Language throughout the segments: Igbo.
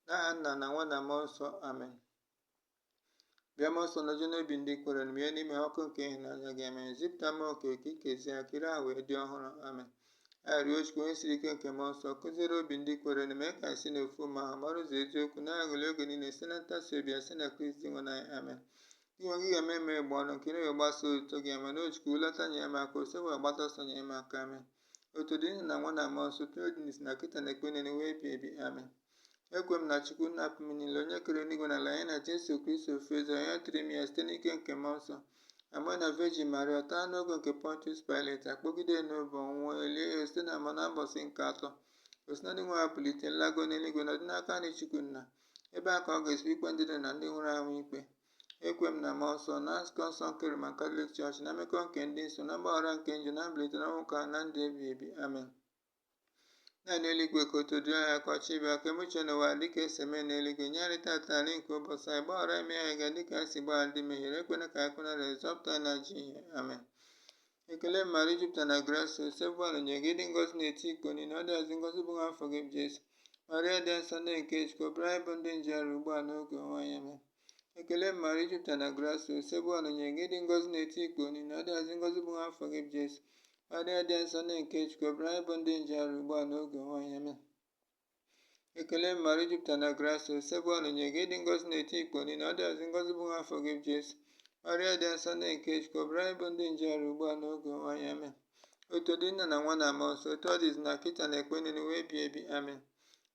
N'aha Nna na Nwa na Mmụọ Nsọ, amen. Bịa mmụọ nsọ nọjụ n'obi ndị kwere na bịa n'ime ọkụ nke ịhụnanya gị, amen. Zipụta mmụọ nke ka ikezie akịrị ahụ wee dị ọhụrụ, amen. Arịọ Chukwu onye siri ike nke mmụọ nsọ, kụziere obi ndị kwere na mee ka anyị si n'ofu ma ahụ mara ụzọ eziokwu na-aghọli oge niile site na ntasị obi ya site na Kristi nwe anyị, amen. Gị nwe gị ga-eme eme gba ọnụ nke na gbasa otuto gị, amen. O Chukwu lọta nye m aka osewe agbata ọsọ nye m aka, amen. Otu dị nna na Nwa na Mmụọ Nsọ, otu dị n'isi na kịta na ekpe niile wee ebi ebi, amen. Ekwe m na Chukwu na-apụ m niile onye kere n'igwe na ala, anyị na Jesu Kristi ofu eze onye tiri m ya site n'ike nke mmụọ nsọ, ama na Virgin Maria taa n'oge nke Pontius Pilate, akpọgide n'obe ọnwụọ elie ya site na ama na mbọsị nke atọ o si na ndị nwere apụlite nlago n'eluigwe nọdụ n'aka ndị Chukwu nna, ebe a ka ọ ga-esi ikpe ndị dị na ndị nwụrụ anwụ ikpe. Ekwe m na mmụọ nsọ na nzukọ nsọ nke Roman Catholic Church na mmekọ nke ndị nsọ na mgbaghara nke njọ na mbilite n'ọnwụ ka na ndụ ebi ebi, amen. Naanị eluigwe ka otu dị anya ka ọchị bịa ka emuche n'ụwa dịka esi eme n'eluigwe, nye anyị tata nri nke ụbọchị anyị, gbaghara ime anyị ga dịka anyị si gbaghara ndị mehiere, ekwena ka anyị kwụnara zọpụta na ji ihe, amen. Ekele Maria jupụtara na grace, osebụanụ nye gị dị ngọzi n'eti ikpo niile, ọ dịazị ngọzi bụ nwa afọ gị bụ Jesu. Maria dị nsọ nne nke Chukwu, ọbara anyị bụ ndị njeru ugbu a n'oge ọnwa ya, amen. Ekele Maria jupụtara na grace, osebụanụ nye gị dị ngọzi n'eti ikpo niile, ọ dịazị ngọzi bụ nwa afọ gị bụ Jesu. Maria dị nsọ nne nke Chukwu, ọbara anyị bụ ndị njeru ugbu a n'oge ọnwa ya, amen. Ekele Maria jupụtara na grace, osebụanụ nye gị dị ngọzi n'eti ikpo niile, ọ dịazị ngọzi bụ nwa afọ gị bụ Jesu. Maria dị nsọ nne nke Chukwu, ọbara anyị bụ ndị njeru ugbu a n'oge ọnwa ya, amen. Otu dị Nna na Nwa na Mmụọ Nsọ, otu ọ dịzi na kịta na ekpe niile wee ebi ebi, amen.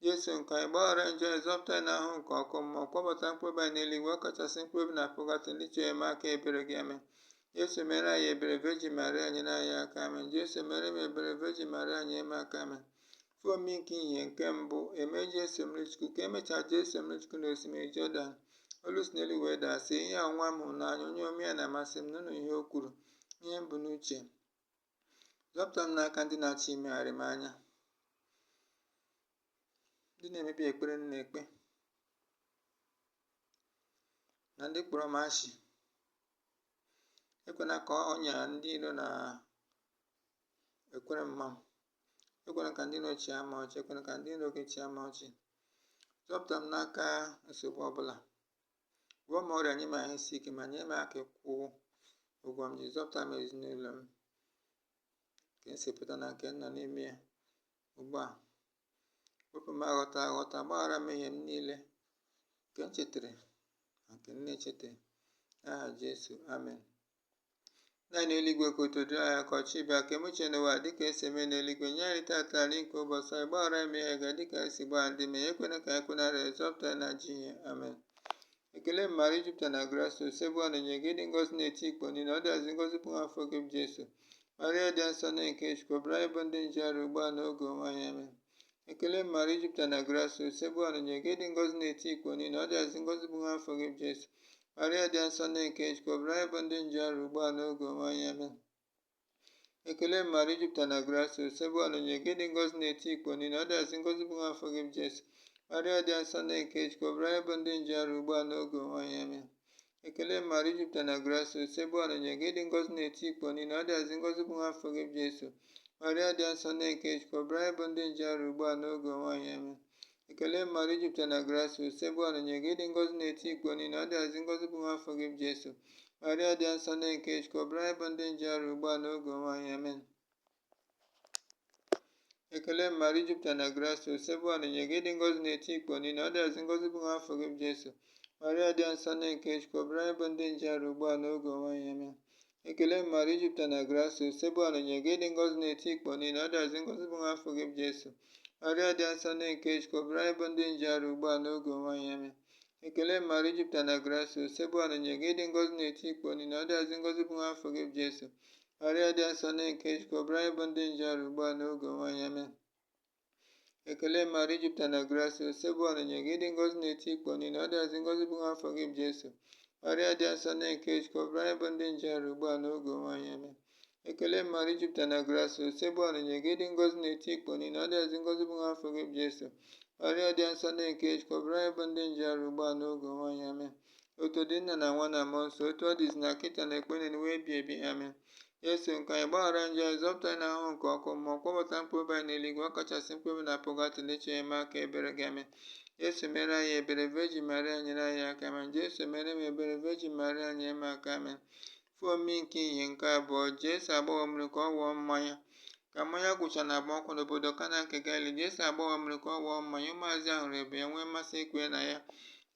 Jesu nke anyị gbaghara njọ anyị, zọpụta anyị n'ahụ nke ọkụ mmụọ, kpọbata mkpụrụ anyị n'eluigwe, ọ kachasị mkpụrụ na pụgatị ndị chọrọ eme aka ebere gị, amen. Jesu mere anyị ebere, Virgin Maria nyere anyị aka, amen. Jesu mere m ebere, Virgin Maria nye m aka, amen. Fomi nke ihe nke mbụ eme Jesu mmiri Chukwu, ka emechaa Jesu mmiri Chukwu na osimiri Jọdan, olu si n'elu wee daa sị, ihe a nwa m hụrụ n'anya, onye ome ya na-amasị m, nụnụ ihe o kwuru, ihe m bụ n'uche. Zọpụta m n'aka ndị na-achọ imegharị m anya, ndị na-emebi ekpere m na-ekpe, na ndị kpọrọ m ashị. Ekwena ka ọnya ndị iro na ekwere mma m, ekwena ka ndị iro chịa m ọchị, ekwena ka ndị iro gị chịa m ọchị. Zọpụta m n'aka nsogbu ọbụla, gwọọ m ọrịa, nye m ahụ isi ike, ma nye m aka ịkwụ ụgwọ m ji. Zọpụta m ezinụlọ m nke nsepụta na nke nọ n'ime ya ugbu a. Wepụ m aghọta aghọta, gbaghara mmehie m niile nke m chetara na nke m na-echetara, n'aha Jesu, amen. Naanị eluigwe ka otu dịrị anya ka ọchị bịa ka emuche n'ụwa dịka esi eme n'eluigwe, nye anyị tata nri nke ụbọchị anyị, gbaghara mmehie ga dịka anyị si gbaghara ndị mmehie, ekwena ka anyị kwụnara zọpụta na ji ihe, amen. Ekele Maria jupụtara na grace, osebụanụ nye gị dị ngọzi n'eti ikpo niile, ọ dịazị ngọzi bụ nwa afọ gị bụ Jesu. Maria dị nsọ nne nke Chukwu, ọbara anyị bụ ndị njeru ugbu a n'oge ọnwa ya, amen. Ekele Maria jupụtara na grace, osebụanụ nye gị dị ngọzi n'eti ikpo niile, ọ dịazị ngọzi bụ nwa afọ gị bụ Jesu. Maria dị nsọ nne nke Chukwu, ọbara anyị bụ ndị njeru ugbu a n'oge ọnwa ya, amen. Ekele Maria jupụtara na grace, osebụanụ nye gị dị ngọzi n'eti ikpo niile, ọ dịazị ngọzi bụ nwa afọ gị bụ Jesu. Maria dị nsọ nne nke Chukwu, ọbara anyị bụ ndị njeru ugbu a n'oge ọnwa ya, amen. Ekele Maria jupụtara na grace, osebụanụ nye gị dị ngọzi n'eti ikpo niile, ọ dịazị ngọzi bụ nwa afọ gị bụ Jesu. Maria dị nsọ nne nke Chukwu, ọbara anyị bụ ndị njeru ugbu a n'oge ọnwa ya, amen. Ekele Maria jupụtara na grace, osebụanụ nye gị dị ngọzi n'eti ikpo niile, ọ dịazị ngọzi bụ nwa afọ gị bụ Jesu. Maria dị nsọ nne nke Chukwu, ọbara anyị bụ ndị njeru ugbu a n'oge ọnwa ya, amen. Ekele Maria jupụtara na grace, osebụanụ nye gị dị ngọzi n'eti ikpo niile, ọ dịazị ngọzi bụ nwa afọ gị bụ Jesu. Maria dị nsọ nne nke Chukwu, ọbara anyị bụ ndị njeru ugbu a n'oge ọnwa ya, amen. Ekele Maria jupụtara na grace, osebụanụ nye gị dị ngọzi n'eti ikpo niile, ọ dịazị ngọzi bụ nwa afọ gị bụ Jesu. Maria dị nsọ nne nke Chukwu, ọbara anyị bụ ndị njeru ugbu a n'oge ọnwa ya, amen. Ekele Maria jupụtara na grace, osebụanụ nye gị dị ngọzi n'eti ikpo niile, ọ dịazị ngọzi bụ nwa afọ gị bụ Jesu. Maria dị nsọ nne nke Chukwu, ọbara anyị bụ ndị njeru ugbu a n'oge ọnwa ya, amen. Ekele Maria jupụtara na grace, osebụanụ nye gị dị ngọzi n'eti ikpo niile, ọ dịazị ngọzi bụ nwa afọ gị bụ Jesu. Maria dị nsọ nne nke Chukwu, ọbara anyị bụ ndị njeru ugbu a n'oge ọnwa ya, amen. Ekele Maria jupụtara na grace, osebụanụ nye gị dị ngọzi n'eti ikpo niile, ọ dịazị ngọzi bụ nwa afọ gị bụ Jesu. Maria dị nsọ nne nke Chukwu, ọbara anyị bụ ndị njeru ugbu a n'oge ọnwa ya, amen. Otu dị Nna na Nwa na Mmụọ Nsọ, otu ọ dịzi na kịta na ekpe niile wee ebi ebi, amen. Jesu nke anyị gbaghara njọ anyị, zọpụta anyị n'ahụhụ nke ọkụ mmụọ, kpọbata mkpụrụ anyị n'eluigwe, ọ kachasị mkpụrụ na pụgatị ndị chọrọ eme aka ebere gị, amen. Jesu mere anyị ebere, Virgin Maria nyere anyị aka. Amen. Jesu mere m ebere, Virgin Maria nyere m aka. Amen. Fomi nke ihe nke abụọ, Jesu agbaghọ mmiri ka ọ ghọọ mmanya. Ka mmanya gwụchara na agbamakwụkwọ n'obodo Kana nke Galili, Jesu agbaghọ mmiri ka ọ ghọọ mmanya. Ụmụazị ahụ hụrụ ebe ya nwee mmasị ikwe na ya.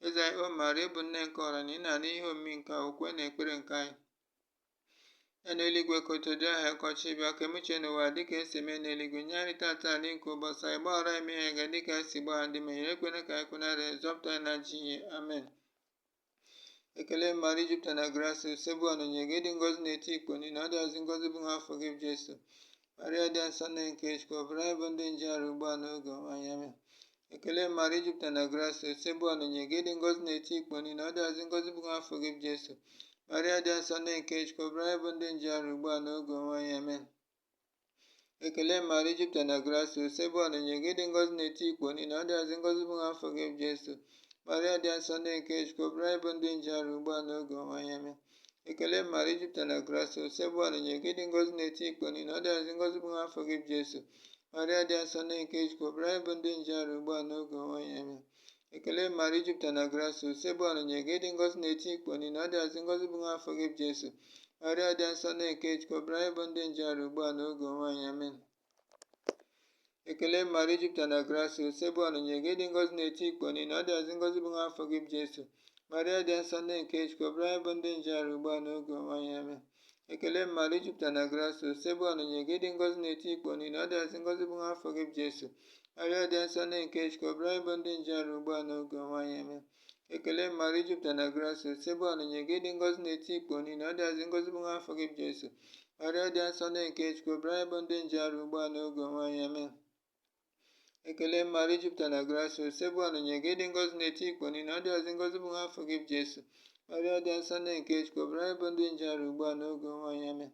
Eze anyị, o Maria, ịbụ nne nke ọra na ị na-anụ ihe omimi nke a, okwe na ekpere nke anyị. Ya n'eluigwe ka otu dị aha ọkọchị bịa, ka emuche n'ụwa dịka esi eme n'eluigwe. Nye anyị tata na nke ụbọchị anyị, gbaghara anyị mmehie anyị dịka esi gbagha ndị mehiere, ekwela ka anyị kwenara, zọpụta anyị na ajọ ihe. Amen. Ekele Maria, jupụtara na grace, usebu ọnụnye gị dị ngọzi n'etiti ikpo niile, ọ dịazị ngọzi bụ nwa afọ gị, Jesu. Maria dị nsọ, nne nke Chukwu, ọbara anyị bụ ndị nje arụ ugbu a n'oge ọnwa anyị. Amen. Ekele Maria, jupụtara na grace, usebu ọnụnye gị dị ngọzi n'etiti ikpo niile, ọ dịazị ngọzi bụ nwa afọ gị, Jesu. Maria dị nsọ, nne nke Chukwu, ọbara anyị bụ ndị nje arụ ugbu a n'oge ọnwa anyị. Amen. Ekele Maria, jupụtara na grace, usebu ọnụnye gị dị ngọzi n'etiti ikpo niile, ọ dịazị ngọzi bụ nwa afọ gị, Jesu. Maria dị nsọ, nne nke Chukwu, ọbara anyị bụ ndị nje arụ ugbu a n'oge ọnwa anyị. Amen. Ekele Maria, jupụtara na grace, usebu ọnụnye gị dị ngọzi n'etiti ikpo niile, ọ dịazị ngọzi bụ nwa afọ gị, Jesu. Maria dị nsọ, nne nke Chukwu, ọbara anyị bụ ndị nje arụ ugbu a n'oge ọnwa anyị. Amen. Ekele Maria, jupụtara na grace, usebu ọnụnye gị dị ngọzi n'etiti ikpo niile, ọ dịazị ngọzi bụ nwa afọ gị, Jesu. Maria dị nsọ, nne nke Chukwu, ọbara anyị bụ ndị nje arụ ugbu a n'oge ọnwa anyị. Amen. Ekele Maria, jupụtara na grace, usebu ọnụnye gị dị ngọzi n'etiti ikpo niile, ọ dịazị ngọzi bụ nwa afọ gị, Jesu. Maria dị nsọ, nne nke Chukwu, ọbara anyị bụ ndị nje arụ ugbu a n'oge ọnwa anyị. Amen. Ekele Maria, jupụtara na grace, usebu ọnụnye gị dị ngọzi n'etiti ikpo niile, ọ dịazị ngọzi bụ nwa afọ gị, Jesu. Maria dị nsọ, nne nke Chukwu, ọbara anyị bụ ndị nje arụ ugbu a n'oge ọnwa anyị. Amen. Ekele Maria, jupụtara na grace, usebu ọnụnye gị dị ngọzi n'etiti ikpo niile, ọ dịazị ngọzi bụ nwa afọ gị, Jesu. Maria dị nsọ, nne nke Chukwu, ọbara anyị bụ ndị nje arụ ugbu a n'oge ọnwa anyị. Amen. Ekele Maria, jupụtara na grace, usebu ọnụnye gị dị ngọzi n'etiti ikpo niile, ọ dịazị ngọzi bụ nwa afọ gị, Jesu. Maria dị nsọ, nne nke Chukwu, ọbara anyị bụ ndị nje arụ ugbu a n'oge ọnwa anyị. Amen.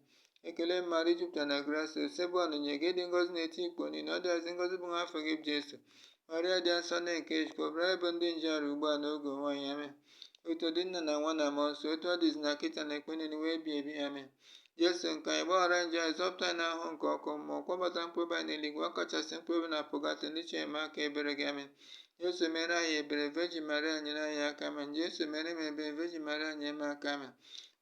Ekele Maria, jupụtara na grace, usebu ọnụnye gị dị ngọzi n'etiti ikpo niile, ọ dịazị ngọzi bụ nwa afọ gị, Jesu. Maria dị nsọ, nne nke Chukwu, ọbara anyị bụ ndị nje arụ ugbu a n'oge ọnwa anyị. Amen. Otu dị nna na nwa na mmụọ nsọ, otu ọ dịzi na kịta na ekpe niile wee ebighị ebi. Amen. Jesu nke anyị, gbaghara nje anyị, zọpụta anyị n'ahụhụ nke ọkụ mmụọ, kpọbata mkpụrụ anyị n'eluigwe, ọ kachasị mkpụrụ na pụgatị ndị chọrọ aka ebere gị. Amen. Jesu mere anyị ebere, Virgin Maria nyere anyị aka. Amen. Jesu mere m ebere, Virgin Maria nyere m aka. Amen.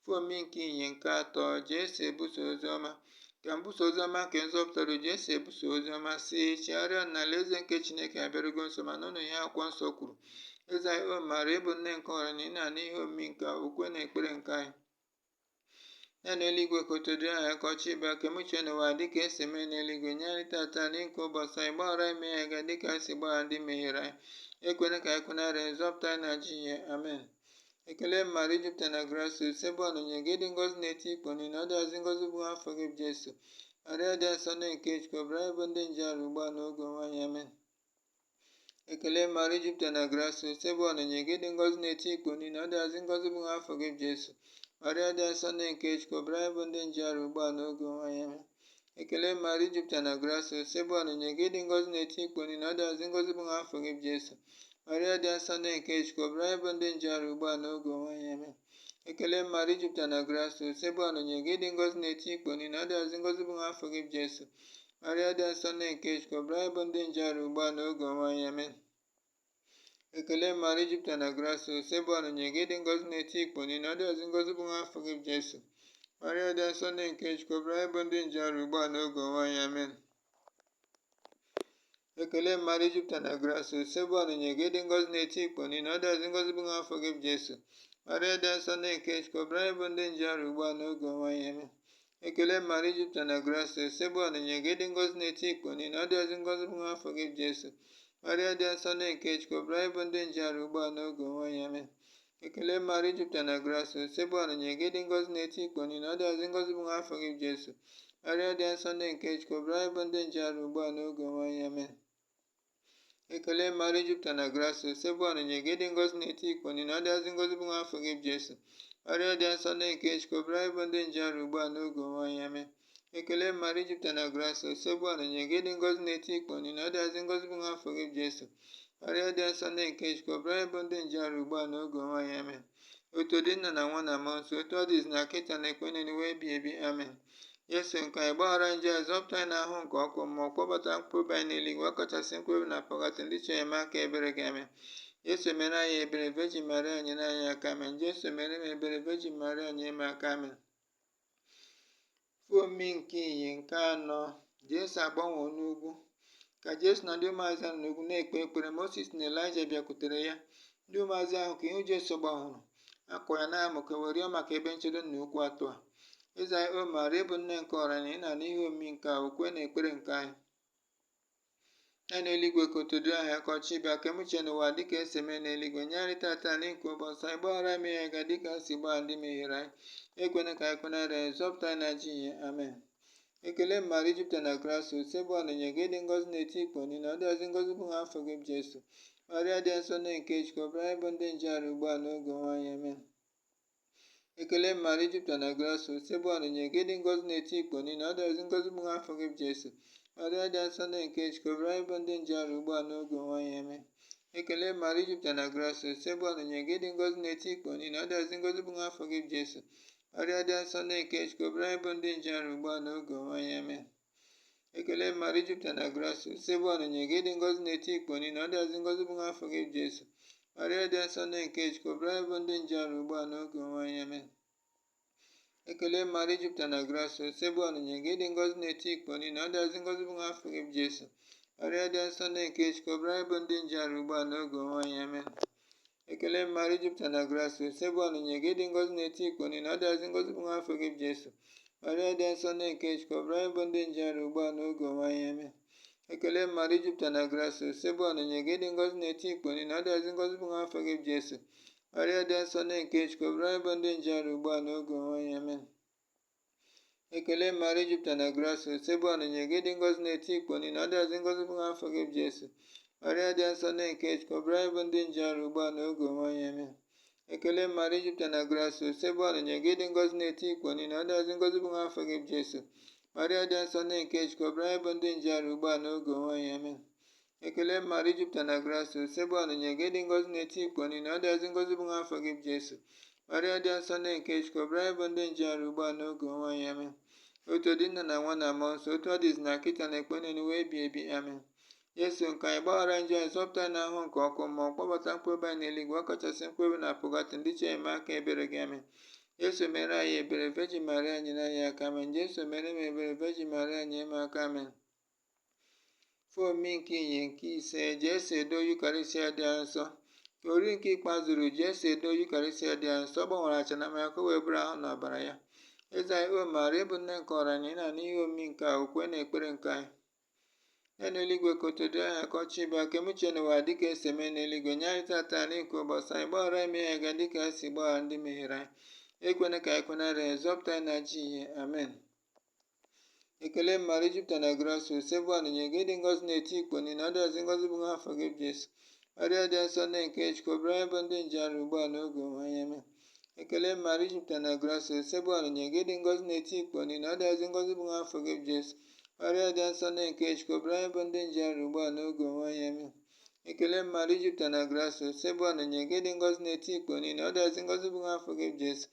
Fomi nke ihe nke atọ, Jesu ebuso ozi ọma. Ka mbuso ozi ọma nke nzọpụtara, Jesu ebuso ozi ọma si, chegharịa na alaeze nke Chineke abịarugo nso, ma n'ụlọ ihe akwụkwọ nsọ kwuru. Eze anyị, o Maria, ịbụ nne nke ọra na ị na-anụ ihe omimi nke a, okwe na ekpere nke anyị. Ya n'eluigwe ka otu dị aha ọkọchị bịa, ka emuche n'ụwa dịka esi eme n'eluigwe. Nye anyị tata na nke ụbọchị anyị, gbaghara anyị mmehie anyị dịka esi gbagha ndị mehiere anyị, ekwela ka anyị kwenara, zọpụta anyị na ajọ ihe. Amen. Ekele Maria, jupụtara na grace, usebu ọnụnye gị dị ngọzi n'etiti ikpo niile, ọ dịazị ngọzi bụ nwa afọ gị, Jesu. Maria dị nsọ, nne nke Chukwu, ọbara anyị bụ ndị nje arụ ugbu a n'oge ọnwa anyị. Amen. Ekele Maria, jupụtara na grace, usebu ọnụnye gị dị ngọzi n'etiti ikpo niile, ọ dịazị ngọzi bụ nwa afọ gị, Jesu. Maria dị nsọ, nne nke Chukwu, ọbara anyị bụ ndị nje arụ ugbu a n'oge ọnwa anyị. Amen. Ekele Maria, jupụtara na grace, usebu ọnụnye gị dị ngọzi n'etiti ikpo niile, ọ dịazị ngọzi bụ nwa afọ gị, Jesu. Maria dị nsọ, nne nke Chukwu, ọbara anyị bụ ndị nje arụ ugbu a n'oge ọnwa anyị. Amen. Ekele Maria, jupụtara na grace, usebu ọnụnye gị dị ngọzi n'etiti ikpo niile, ọ dịazị ngọzi bụ nwa afọ gị, Jesu. Maria dị nsọ, nne nke Chukwu, ọbara anyị bụ ndị nje arụ ugbu a n'oge ọnwa anyị. Amen. Ekele Maria, jupụtara na grace, usebu ọnụnye gị dị ngọzi n'etiti ikpo niile, ọ dịazị ngọzi bụ nwa afọ gị, Jesu. Maria dị nsọ, nne nke Chukwu, ọbara anyị bụ ndị nje arụ ugbu a n'oge ọnwa anyị. Amen. Ekele Maria, jupụtara na grace, usebu ọnụnye gị dị ngọzi n'etiti ikpo niile, ọ dịazị ngọzi bụ nwa afọ gị, Jesu. Maria dị nsọ, nne nke Chukwu, ọbara anyị bụ ndị nje arụ ugbu a n'oge ọnwa anyị. Amen. Ekele Maria, jupụtara na grace, usebu ọnụnye gị dị ngọzi n'etiti ikpo niile, ọ dịazị ngọzi bụ nwa afọ gị, Jesu. Maria dị nsọ, nne nke Chukwu, ọbara anyị bụ ndị nje arụ ugbu a n'oge ọnwa anyị. Amen. Ekele Maria, jupụtara na grace, usebu ọnụnye gị dị ngọzi n'etiti ikpo niile, ọ dịazị ngọzi bụ nwa afọ gị, Jesu. Maria dị nsọ, nne nke Chukwu, ọbara anyị bụ ndị nje arụ ugbu a n'oge ọnwa anyị. Amen. Ekele Maria, jupụtara na grace, usebu ọnụnye gị dị ngọzi n'etiti ikpo niile, ọ dịazị ngọzi bụ nwa afọ gị, Jesu. Maria dị nsọ, nne nke Chukwu, ọbara anyị bụ ndị nje arụ ugbu a n'oge ọnwa anyị. Amen. Ekele Maria, jupụtara na grace, usebu ọnụnye gị dị ngọzi n'etiti ikpo niile, ọ dịazị ngọzi bụ nwa afọ gị, Jesu. Maria dị nsọ, nne nke Chukwu, ọbara anyị bụ ndị nje arụ ugbu a n'oge ọnwa anyị. Amen. Otu dị nna na nwa na mmụọ nsọ, otu ọ dịzi na kịta na ekpe niile wee ebighị ebi. Amen. Jesu nke anyị gbaghara njọ anyị, zọpụta anyị n'ahụ nke ọkụ mmụọ, kpọbata mkpụrụ anyị n'eluigwe, ọkachasị mkpụrụ na pọgatị ndị chọrọ enyemaka ebere gị. Amen. Jesu mere anyị ebere, Virgin Maria nyere anyị aka. Amen. Jesu mere m ebere, Virgin Maria nyere m aka. Amen. Fomi nke iyi nke anọ, Jesu agbanwe n'ugwu. Ka Jesu na ndị ụmụazị ahụ n'ugwu na-ekpe ekpere, Moses na Elaịja bịakwutere ya. Ndị ụmụazị ahụ ka ihu Jesu gbahụrụ akwa ya na-amụke were rịọ maka ebe nchedo na okwu atọ a. Eze anyị, o Maria, ịbụ nne nke ọranye, ị na-anụ ihe omimi nke a, okwe na ekpere nke anyị. Ya n'eluigwe ka otodo aha ka ọchị bịa, ka emuche n'ụwa dịka esi eme n'eluigwe. Nye anyị tata na nke ụbọchị anyị, gbaghara mmehie anyị ga dịka si gbaa ndị mehiere anyị. Ekwena ka anyị kwenara anyị, zọpụta anyị na ajọ ihe. Amen. Ekele Maria, Jupiter na grace, ebe ọ na-enye gị dị ngọzi n'eti ikpo niile, ọ dịghịzi ngọzi bụ nwa afọ gị bụ Jesu. Maria dị nsọ nne nke Chukwu, ọbara anyị bụ ndị njehari ugbu a n'oge nwaanyị. Amen. Ekele Maria, Jupiter na grace, ebe ọ na-enye gị dị ngọzi n'eti ikpo niile, ọ dịghịzi ngọzi bụ nwa afọ gị bụ Jesu. Maria dị nsọ nne nke Chukwu, ọbara anyị bụ ndị njehari ugbu a n'oge nwaanyị. Amen. Ekele Maria, Jupiter na grace, ebe ọ na-enye gị dị ngọzi n'eti ikpo niile, ọ dịghịzi ngọzi bụ nwa afọ gị bụ Jesu. Maria dị nsọ nne nke Chukwu, ọbara anyị bụ ndị njehari ugbu a n'oge nwaanyị. Amen. Ekele Maria, Jupiter na grace, ebe ọ na-enye gị dị ngọzi n'eti ikpo niile, ọ dịghịzi ngọzi bụ nwa afọ gị bụ Jesu. Maria dị nsọ nne nke Chukwu, ọbara anyị bụ ndị njehari ugbu a n'oge nwaanyị. Amen. Ekele Maria, Jupiter na grace, ebe ọ na-enye gị dị ngọzi n'eti ikpo niile, ọ dịghịzi ngọzi bụ nwa afọ gị bụ Jesu. Maria dị nsọ nne nke Chukwu, ọbara anyị bụ ndị njehari ugbu a n'oge nwaanyị. Amen. Ekele Maria, Jupiter na grace, ebe ọ na-enye gị dị ngọzi n'eti ikpo niile, ọ dịghịzi ngọzi bụ nwa afọ gị bụ Jesu. Maria dị nsọ nne nke Chukwu, ọbara anyị bụ ndị njehari ugbu a n'oge nwaanyị. Amen. Ekele Maria, Jupiter na grace, ebe ọ na-enye gị dị ngọzi n'eti ikpo niile, ọ dịghịzi ngọzi bụ nwa afọ gị bụ Jesu. Maria dị nsọ nne nke Chukwu, ọbara anyị bụ ndị njehari ugbu a n'oge nwaanyị. Amen. Ekele Maria, Jupiter na grace, ebe ọ na-enye gị dị ngọzi n'eti ikpo niile, ọ dịghịzi ngọzi bụ nwa afọ gị bụ Jesu. Maria dị nsọ nne nke Chukwu, ọbara anyị bụ ndị njehari ugbu a n'oge nwaanyị. Amen. Ekele Maria, Jupiter na grace, ebe ọ na-enye gị dị ngọzi n'eti ikpo niile, ọ dịghịzi ngọzi bụ nwa afọ gị bụ Jesu. Maria dị nsọ nne nke Chukwu, ọbara anyị bụ ndị njehari ugbu a n'oge nwaanyị. Amen. Ekele Maria, Jupiter na grace, ebe ọ na-enye gị dị ngọzi n'eti ikpo niile, ọ dịghịzi ngọzi bụ nwa afọ gị bụ Jesu. Maria dị nsọ nne nke Chukwu, ọbara anyị bụ ndị njehari ugbu a n'oge nwaanyị. Amen. Otu dị nna na nwa na mmụọ nsọ, otu ọ dịzi na kịta na ekpe niile wee ebi ebi. Amen. Jesu nke anyị gbaghara njọ anyị, zọpụta anyị n'ahụ nke ọkụ mmụọ, kpọbata mkpụrụ anyị n'eluigwe, ọkachasị mkpụrụ na pọgatị ndị chọrọ enyemaka ebere gị. Amen. Jesu mere anyị ebere, Virgin Maria nyere anyị aka. Amen. Jesu mere m ebere, Virgin Maria nyere m aka. Amen. Fomi nke iyi nke ise, Jesu edo Yukarịsịa dị nsọ. Ka ori nke ikpeazụ zuru, Jesu edo Yukarịsịa dị nsọ, gbanwere acha na mmanya ka o wee bụrụ ahụ na ọbara ya. Eze anyị, o Maria, ịbụ nne nke ọranye, ị na-anụ ihe omimi nke a, okwe na ekpere nke anyị. Ya n'eluigwe ka otodo aha ka ọchị bịa, ka emuche n'ụwa dịka esi eme n'eluigwe. Nye anyị tata na nke ụbọchị anyị, gbaghara mmehie anyị ga dịka esi gbaghara ndị mehiere anyị. Ekwena ka anyị kwenara anyị, zọpụta anyị na ajọ ihe. Amen. Ekele Maria, Jupiter na grace, ebe ọ na-enye gị dị ngọzi n'eti ikpo niile, ọ dịghịzi ngọzi bụ nwa afọ gị bụ Jesu. Maria dị nsọ nne nke Chukwu, ọbara anyị bụ ndị njehari ugbu a n'oge nwaanyị. Amen. Ekele Maria, Jupiter na grace, ebe ọ na-enye gị dị ngọzi n'eti ikpo niile, ọ dịghịzi ngọzi bụ nwa afọ gị bụ Jesu. Maria dị nsọ nne nke Chukwu, ọbara anyị bụ ndị njehari ugbu a n'oge nwaanyị. Amen. Ekele Maria, Jupiter na grace, ebe ọ na-enye gị dị ngọzi n'eti ikpo niile, ọ dịghịzi ngọzi bụ nwa afọ gị bụ Jesu.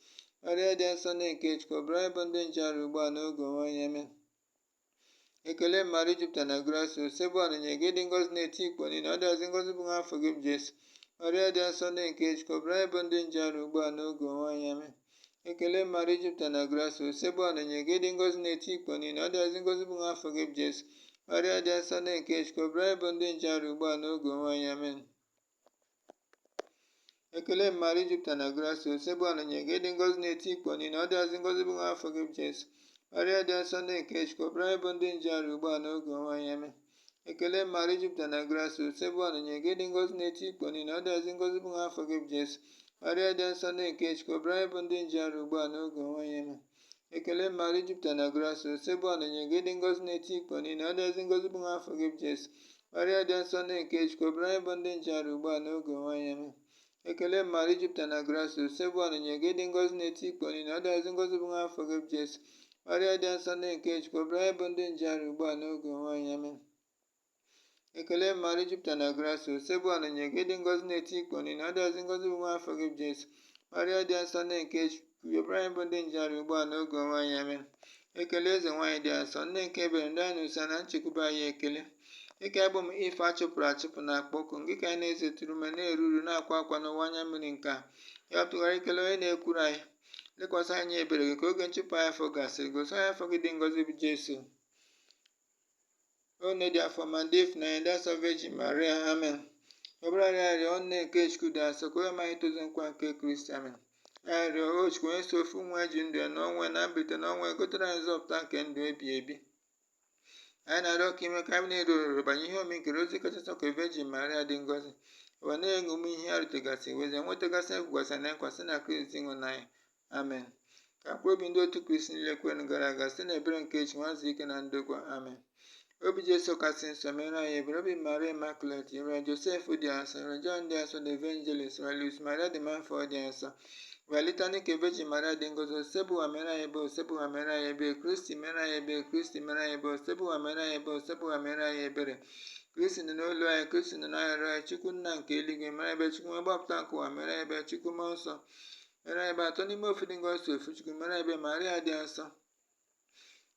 Maria dị nsọ nne nke Chukwu, ọbara anyị bụ ndị njehari ugbu a n'oge nwaanyị. Amen. Ekele Maria, Jupiter na grace, ebe ọ na-enye gị dị ngọzi n'eti ikpo niile, ọ dịghịzi ngọzi bụ nwa afọ gị bụ Jesu. Maria dị nsọ nne nke Chukwu, ọbara anyị bụ ndị njehari ugbu a n'oge nwaanyị. Amen. Ekele Maria, Jupiter na grace, ebe ọ na-enye gị dị ngọzi n'eti ikpo niile, ọ dịghịzi ngọzi bụ nwa afọ gị bụ Jesu. Maria dị nsọ nne nke Chukwu, ọbara anyị bụ ndị njehari ugbu a n'oge nwaanyị. Amen. Ekele Maria, Jupiter na grace, ebe ọ na-enye gị dị ngọzi n'eti ikpo niile, ọ dịghịzi ngọzi bụ nwa afọ gị bụ Jesu. Maria dị nsọ nne nke Chukwu, ọbara anyị bụ ndị njehari ugbu a n'oge nwaanyị. Amen. Ekele Maria, Jupiter na grace, ebe ọ na-enye gị dị ngọzi n'eti ikpo niile, ọ dịghịzi ngọzi bụ nwa afọ gị bụ Jesu. Maria dị nsọ nne nke Chukwu, ọbara anyị bụ ndị njehari ugbu a n'oge nwaanyị. Amen. Ekele Maria, Jupiter na grace, ebe ọ na-enye gị dị ngọzi n'eti ikpo niile, ọ dịghịzi ngọzi bụ nwa afọ gị bụ Jesu. Maria dị nsọ nne nke Chukwu, ọbara anyị bụ ndị njehari ugbu a n'oge nwaanyị. Amen. Ekele Maria, Jupiter na grace, ebe ọ na-enye gị dị ngọzi n'eti ikpo niile, ọ dịghịzi ngọzi bụ nwa afọ gị bụ Jesu. Maria dị nsọ nne nke Chukwu, ọbara anyị bụ ndị njehari ugbu a n'oge nwaanyị. Amen. Ekele Maria, Jupiter na grace, ebe ọ na-enye gị dị ngọzi n'eti ikpo niile, ọ dịghịzi ngọzi bụ nwa afọ gị bụ Jesu. Maria dị nsọ nne nke Chukwu, ọbara anyị bụ ndị njehari ugbu a n'oge nwaanyị. Amen. ekele eze nwaanyị dị asọ, nne nke ebere ndị anyị n'ụsa na nchekwube anyị ekele. Dịka abụ m ife achụpụrụ achụpụ na akpọkụ gị ka anyị na-ezetụrụ ma na-eru uru na-akwa akwa n'ụwa anya mmiri nke a. Ya tụgharị ikele onye na-ekwuru anyị, lekwasị anyị ebere gị ka oge nchụpụ anyị afọ gasịrị, gosi anyị afọ gị dị ngọzi bụ Jesu. One dị afọ ma dị ịfụnanya dị asọ Virgin Maria, amen. Ọbara arịọ nne nke Chukwu dị asọ ka onye maghị tozu nkwa nke Kristi, amen. Arịọ o Chukwu onye so ofu nwa ji ndụ ya na ọnwa na mbilite n'ọnwa gotere anyị nzọpụta nke ndụ ebi ebi. Anyị na-arịọ ka ime ka anyị na-eru oruru banye ihe omi nkere ozi kachasị ka Virgin Maria dị ngọzi, ụwa na-enye ume ihe a rutegasị wezi nwetagasị ekwugasị na nkwasị na Kristi ịhụnanya, amen. Ka mkpụrụ obi ndị otu Kristi niile kwere gara aga site na ebere nke Chukwu nwazi ike na ndokwa, amen. Obi Jesu kasị nsọ mere anyị ebere, obi Maria Immaculate, Reverend Joseph dị asọ, Reverend John dị asọ, The Evangelist, Luis Maria de Montfort dị asọ, Litany nke Virgin Maria dị ngọzi, Osebuwa mere anyị ebe, Osebuwa mere anyị ebe, Kristi mere anyị ebe, Kristi mere anyị ebe, Osebuwa mere anyị ebe, Osebuwa mere anyị ebere. Kristi nọ n'olu anyị, Kristi nọ n'ahịrị anyị, Chukwu nna nke eluigwe mere ebe, Chukwu nwe gbapụta nke ụwa mere ebe, Chukwu mmụọ nsọ mere ebe, atọ n'ime ofu dị ngọzi ofu Chukwu mere ebe, Maria dị asọ.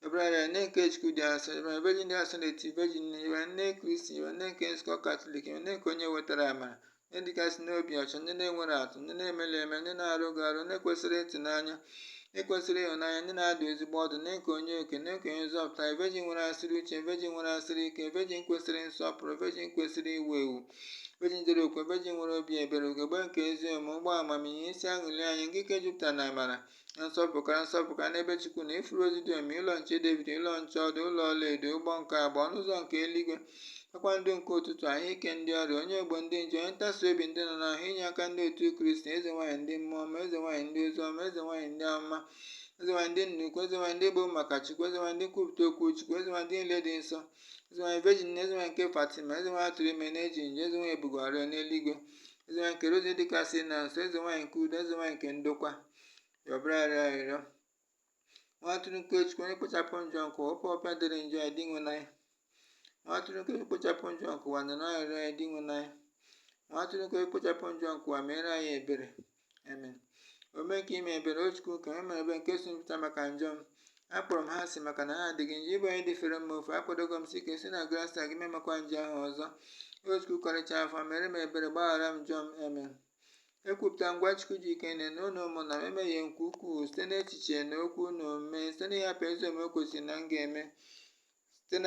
Ọbara nne nke Chukwu dị asọ, Virgin dị asọ n'eti Virgin, nne Kristi, nne nke nzukọ Katọlik, nne nke onye wetara amara, ndị dịgasị n'obi ọcha, ndị na-enwere atụ, ndị na-emeli eme, ndị na-arụ gị arụ, ndị kwesịrị ịtụnanya, ndị kwesịrị ịhụnanya, ndị na-adụ ezigbo ọdụ, ndị nke onye oke, ndị nke onye nzọpụta, Virgin nwere asịrị uche, Virgin nwere asịrị ike, Virgin kwesịrị nsọpụrụ, Virgin kwesịrị iwu ewu, Virgin dere okwe, Virgin nwere obi ebere, ugegbe nke ezi omume, ụgbọ amamihe, isi aṅụli anyị, nke ike jupụtara na amara na nsọpụrụ n'ebe Chukwu na ifuru ozi dị omimi, ụlọ nche David, ụlọ nche ọdụ, ụlọ ọlaedo, ụgbọ nke abụọ, ọnụ ụzọ nke eluigwe, kpakpando nke ụtụtụ, ahụike ndị ọrịa, onye ogbo ndị nje, onye ntasi obi ndị nọ n'ahụ, inye aka ndị otu Kristi, eze nwaanyị ndị mmụọ ọma, eze nwaanyị ndị ozi ọma, eze nwaanyị ndị amụma, eze nwaanyị ndị nnukwu, eze nwaanyị ndị gboo maka Chukwu, eze nwaanyị ndị kwupụta okwu Chukwu, eze nwaanyị ndị niile dị nsọ, eze nwaanyị Virgin, eze nwaanyị nke Fatima, eze nwaanyị atụrụ ime na-eji nje, eze nwaanyị ebugharịọ n'eluigwe, eze nwaanyị nke rozi dịkasị na nso, eze nwaanyị nke udo, eze nwaanyị nke ndokwa. Ọbara arịrịọ nwa atụrụ nke Chukwu onye kpochapụ njọ nke ụwa, ọpịa dịrị njọ ya dị nwe n'anya, nwa atụrụ nke kpochapụ njọ nke ụwa nọ n'arịrịọ ya dị nwe n'anya, nwa atụrụ nke kpochapụ njọ nke ụwa mere anyị ebere, amen. Ome nke ime ebere o Chukwu ka e mere ebe nke so mpụta maka njọ m, akpọrọ m ha asị maka na ha adịghị njọ, ịbụ onye dịfere m ofu, akwadogo m si ike si na grasa gị memakwa nje ahụ ọzọ. O Chukwu karịcha afọ mere m ebere, gbaghara m njọ m, amen. Ekwupụta ngwa Chukwu ji ike nne n'ụlọ ụmụnna m emeghe nke ukwuu site n'echiche na okwu na omume, site n'ịhapụ ezi omume o kwesịrị na m ga-eme, site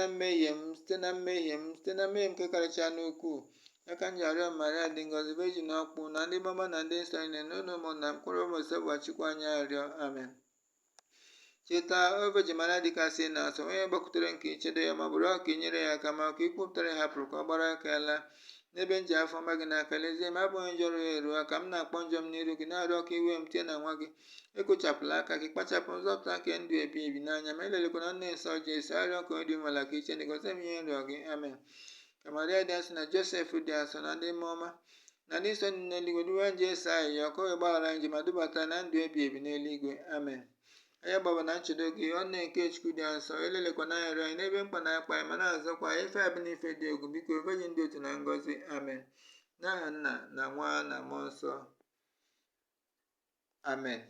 na mmehie m nke karịcha n'ukwuu. Aka m ji arịọ Maria dị ngọzi, Virgin ọkpụ na ndị mama na ndị nsọ niile n'ụlọ ụmụnna m, mkpụrụ ụbọchị Chukwu anyị arịọ, amen. Cheta o Virgin Maria dịkasị na asọ, onye gbakwutere nke ichedo ya ma bụrụ ọka inyere ya aka, ma ka ikwupụtara ya hapụrụ ka ọ gbara aka ya laa. N'ebe nji afọ mma gị n'aka, lezie m abụghị njọrọ ya eruo aka m na-akpọ njọ m n'iru gị, na-arịọ ka iwe m tie na nwa gị, ekpochapụla aka gị, kpachapụ nzọpụta nke ndụ ebi ebi n'anya, ma elelekwana nne nsọ Jesu, arịọ ka dị umela ka iche gosi m ihe nrịọ gị, amen. Ka Maria dị asọ na Josef dị asọ na ndị mmụọ ọma na ndị nsọ dị n'eluigwe duwe nje eso anyị ya ọkọ wee gbaghara nje ma dubata na ndụ ebi ebi n'eluigwe, amen. Anya gbaba na nchedo gị ọnne nke Chukwu dị asọ, elelekwana arịọ anyị n'ebe mkpa na-akpa anyị, ma na-azọkwa ife abụ n'ife dị egwu, biko Virgin dị otu na ngọzi, amen. N'aha Nna na Nwa na Mmụọ Nsọ, amen.